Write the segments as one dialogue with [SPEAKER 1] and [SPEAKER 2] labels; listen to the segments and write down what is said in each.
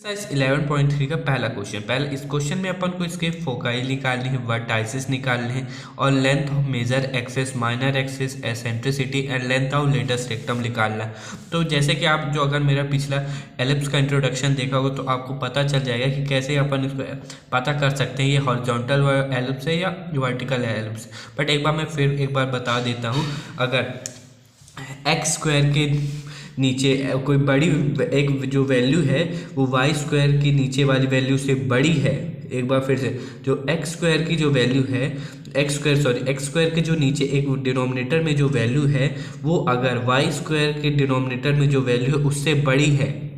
[SPEAKER 1] Exercise 11.3 का पहला question. इस क्वेश्चन में अपन को इसके फोकाई निकालनी है, वर्टाइसेस निकालने हैं और length of major axes, minor axes, eccentricity and length of latus rectum निकालना है। तो जैसे कि आप जो अगर मेरा पिछला एलिप्स का इंट्रोडक्शन देखा होगा तो आपको पता चल जाएगा कि कैसे अपन इसको पता कर सकते हैं ये हॉरिजॉन्टल एलिप्स है या वर्टिकल एलिप्स। बट एक बार मैं फिर एक बार बता देता हूँ, अगर एक्स स्क्वायर के नीचे कोई बड़ी एक जो वैल्यू है वो वाई स्क्वायर की नीचे वाली वैल्यू से बड़ी है। एक बार फिर से, जो एक्स स्क्वायर की जो वैल्यू है, एक्स स्क्वायर के जो नीचे एक डिनोमिनेटर में जो वैल्यू है वो अगर वाई स्क्वायर के डिनोमिनेटर में जो वैल्यू है उससे बड़ी है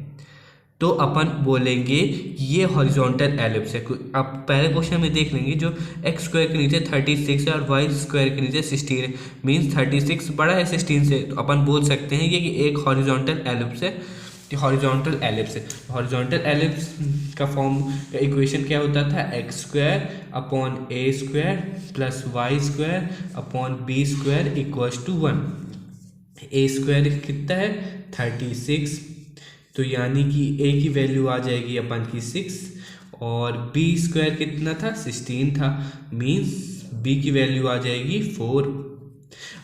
[SPEAKER 1] तो अपन बोलेंगे ये हॉरिजॉन्टल एलिप्स है। आप पहले क्वेश्चन में देख लेंगे, जो एक्स स्क्वायर के नीचे 36 है और वाई स्क्वायर के नीचे 16 है, मीन्स 36 बड़ा है 16 से, तो अपन बोल सकते हैं कि एक हॉरिजॉन्टल एलिप्स है। हॉरिजॉन्टल एलिप्स है। हॉरिजॉन्टल एलिप्स का फॉर्म का इक्वेशन क्या होता था? X square upon a square plus y square upon b square equals to 1। A square कितना है? 36, तो यानी कि ए की वैल्यू आ जाएगी अपन की 6 और बी स्क्वायर कितना था? 16 था, मीन्स बी की वैल्यू आ जाएगी 4।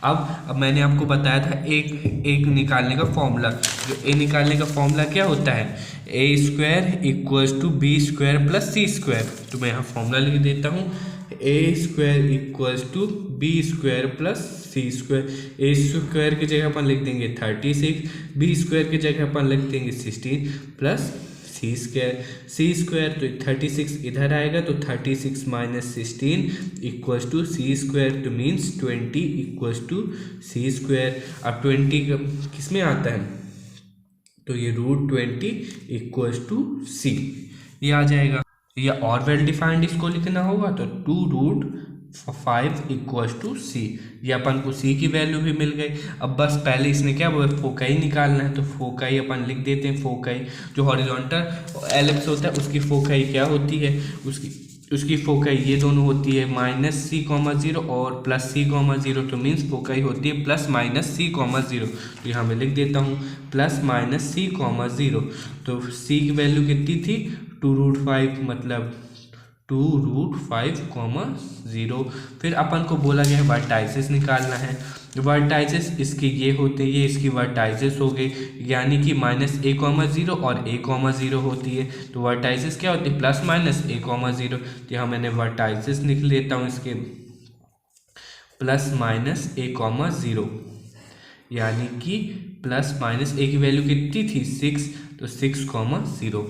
[SPEAKER 1] अब मैंने आपको बताया था एक निकालने का फॉर्मूला। जो ए निकालने का फॉर्मूला क्या होता है? A square equals to b square plus c square. तो मैं यहाँ फॉर्मूला लिख देता हूँ, a square equals to b square plus c square. A square की जगह अपन लिख देंगे 36, बी स्क्वायर की जगह अपन लिख देंगे 16 plus c square. C square तो 36 इधर आएगा तो 36 minus 16 equals to c square, तो means 20 equals to c square. अब 20 किस में आता है? तो ये √20 इक्वल्स टू सी, ये आ जाएगा। या और वेल डिफाइंड इसको लिखना होगा तो 2√5 इक्वल्स टू सी। ये अपन को सी की वैल्यू भी मिल गई। अब बस पहले इसने क्या बोला? फोकाई निकालना है, तो फोकाई अपन लिख देते हैं। फोकाई जो हॉरिजॉन्टल एलिप्स होता है उसकी फोकाई क्या होती है? उसकी फोकाई ये दोनों होती है -c,0 और +c,0, तो मीन्स फोकाई होती है +-c,0। तो यहाँ मैं लिख देता हूँ +-c,0। तो c की वैल्यू कितनी थी? 2√5, मतलब 2√5,0। फिर अपन को बोला गया है वर्टाइसेस निकालना है। वर्टाइसेस इसके ये होते हैं, ये इसकी वर्टाइसेस हो गई, यानी कि -a,0 और a,0 होती है। तो वर्टाइसेस क्या होती है? +-a,0। तो यहाँ मैंने वर्टाइसेस लिख लेता हूँ इसके +-a,0, यानी कि +-a की वैल्यू कितनी थी? 6, तो 6,0।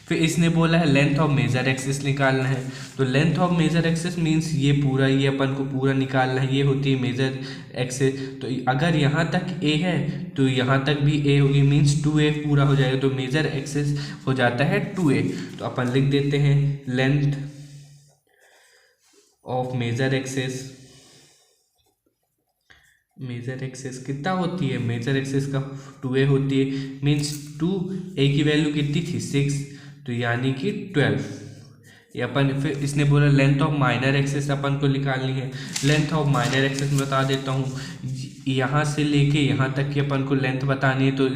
[SPEAKER 1] फिर इसने बोला है लेंथ ऑफ मेजर एक्सिस निकालना है। तो length of major axis means ये पूरा, ये अपन को पूरा निकालना है। ये होती है मेजर एक्सिस। तो अगर यहाँ तक ए है तो यहाँ तक भी ए होगी, मीन्स 2a पूरा हो जाएगा। तो मेजर एक्सिस हो जाता है 2a। तो अपन लिख देते हैं length of major axis. Major axes कितना होती है? मेजर एक्सेस का 2a होती है, मीन्स 2a की वैल्यू कितनी थी? 6, तो यानी कि 12। ये अपन फिर इसने बोला लेंथ ऑफ माइनर एक्सेस अपन को निकालनी है। लेंथ ऑफ माइनर एक्सेस में बता देता हूँ, यहाँ से लेके यहाँ तक की अपन को लेंथ बतानी है। तो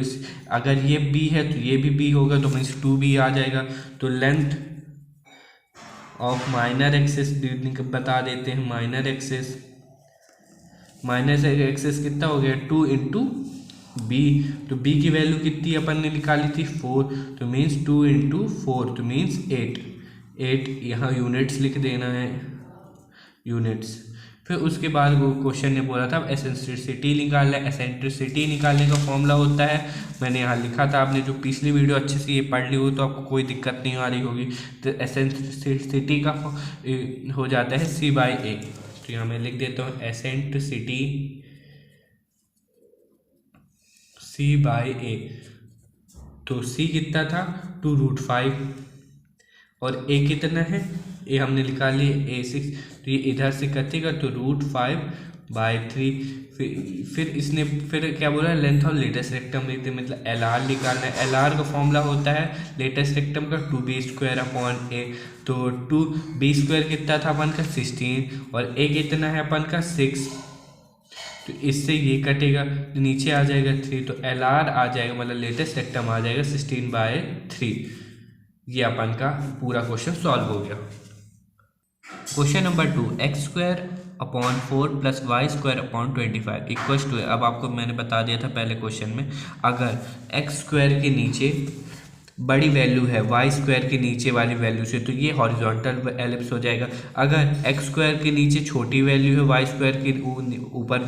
[SPEAKER 1] अगर ये b है तो ये भी b होगा, तो मीन्स 2b आ जाएगा। तो लेंथ ऑफ माइनर एक्सेस बता देते हैं। माइनर एक्सेस कितना हो गया? 2 × b। तो b की वैल्यू कितनी अपन ने निकाली थी? 4, तो मीन्स 2 × 4, तो मीन्स 8। यहाँ यूनिट्स लिख देना है, यूनिट्स। फिर उसके बाद वो क्वेश्चन ने बोला था एसेंट्रिसिटी निकालना है। एसेंट्रिसिटी निकालने का फॉर्मूला होता है, मैंने यहाँ लिखा था, आपने जो पिछली वीडियो अच्छे से ये पढ़ ली हो तो आपको कोई दिक्कत नहीं आ रही होगी। तो एसेंट्रिसिटी का हो जाता है C/A। तो यहाँ मैं लिख देता हूँ एसेंट्रिसिटी C/A। तो C कितना था? 2√5 और A कितना है? A हमने निकाली A6, तो ये इधर से कटेगा तो √5/3। फिर इसने फिर क्या बोला? लेंथ ऑफ लेटेस्ट रेक्टम लिखते, मतलब LR निकालना है। LR का फॉर्मूला होता है लेटेस्ट रेक्टम का 2b² तो 2b² कितना था अपन का? 16 और a कितना है अपन का? 6। तो इससे ये कटेगा तो नीचे आ जाएगा 3, तो LR आ जाएगा, मतलब लेटेस्ट रेक्टम आ जाएगा 16/3। ये अपन का पूरा क्वेश्चन सॉल्व हो गया। Question number 2, x² / 4 + y² / 25 equals to है। अब आपको मैंने बता दिया था पहले क्वेश्चन में, अगर x² के नीचे बड़ी वैल्यू है y² के नीचे वाली वैल्यू से तो ये हॉरिजॉन्टल एलिप्स हो जाएगा। अगर x² के नीचे छोटी वैल्यू है y² के ऊपर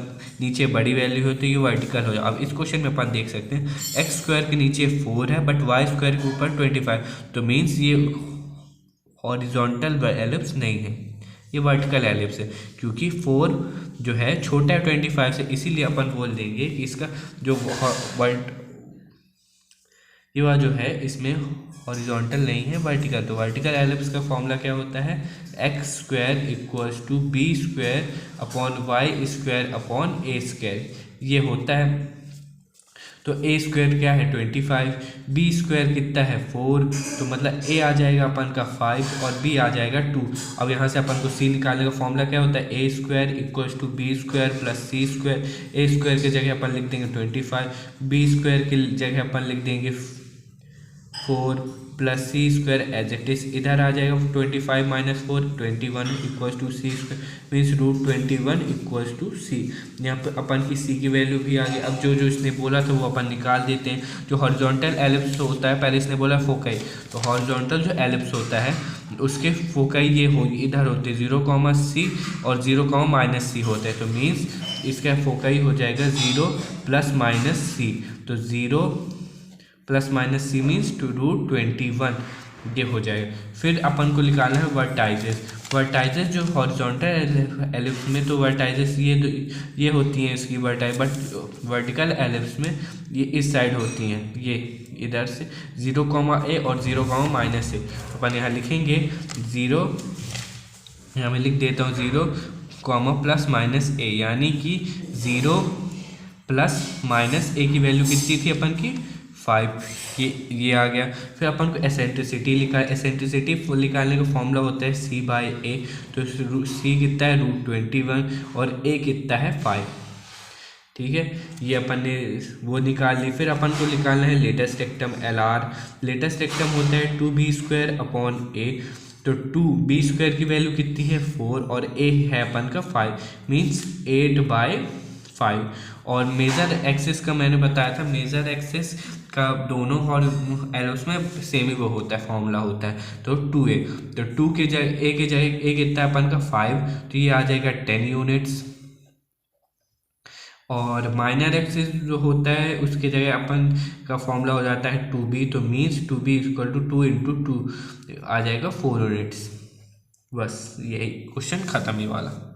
[SPEAKER 1] नीचे बड़ी वैल्यू है तो ये वर्टिकल हो जाएगा। अब इस क्वेश्चन में अपन देख सकते हैं x² के नीचे 4 है बट y² के ऊपर 25, तो मीन्स ये हॉरिजॉन्टल एलिप्स नहीं है, ये वर्टिकल एलिप्स है, क्योंकि 4 जो है छोटा है 25 से, इसीलिए अपन बोल देंगे कि इसका जो ये वाला जो है इसमें हॉरिजॉन्टल नहीं है, वर्टिकल। तो वर्टिकल एलिप्स का फॉर्मूला क्या होता है, x² = b² / y² / a², ये होता है। तो a² क्या है 25, b² कितना है 4, तो मतलब a आ जाएगा अपन का 5 और b आ जाएगा 2। अब यहाँ से अपन को c निकालने का फॉर्मूला क्या होता है, a² = b² + c²। a² की जगह अपन लिख देंगे 25, b² की जगह अपन लिख देंगे 4 + c² एज इट इज इधर आ जाएगा 25 - 4 21 = c², मीन्स √21 = c। यहाँ पे अपन की c की वैल्यू भी आ गई। अब जो जो इसने बोला था वो अपन निकाल देते हैं। जो हॉरिजॉन्टल एलिप्स होता है, पहले इसने बोला फोकाई, तो हॉरिजॉन्टल जो एलिप्स होता है उसके फोकाई ये हो इधर होते हैं 0, c और 0, -c होते हैं, तो मीन्स इसका फोकाई हो जाएगा 0 ± c, तो 0 ± c मीन्स √21 ये हो जाएगा। फिर अपन को निकालना है वर्टाइजेस। वर्टाइजेस जो हॉरिजॉन्टल एलिप्स में तो वर्टाइजेस ये होती हैं इसकी वर्टाइज, बट वर्टिकल एलिप्स में ये इस साइड होती हैं, ये इधर से 0, a और 0, -a। अपन यहाँ लिखेंगे 0, यहाँ मैं लिख देता हूँ 0, ±a, यानी कि 0 ± a की वैल्यू कितनी थी अपन की 5, ये आ गया। फिर अपन को एसेंट्रिसिटी एसेंट्रिसिटी निकालने का फॉर्मूला होता है c/a, तो c कितना है √21 और a कितना है 5, ठीक है। ये अपन ने वो निकाल ली। फिर अपन को निकालना है latus rectum LR। Latus rectum होता है 2b² / a, तो 2b² की वैल्यू कितनी है 4 और a है अपन का 5, मीन्स 8/5। और मेजर एक्सिस का मैंने बताया था, मेजर एक्सिस का दोनों एलिप्स में सेम ही वो होता है, फॉर्मूला होता है, तो 2a, तो 2 के जगह a के जगह a कितना है अपन का 5, तो ये आ जाएगा 10 यूनिट्स। और माइनर एक्सिस जो होता है उसके जगह अपन का फॉर्मूला हो जाता है 2b, तो मीन्स 2b = 2 × 2 आ जाएगा 4 यूनिट्स। बस यही क्वेश्चन खत्म ही वाला।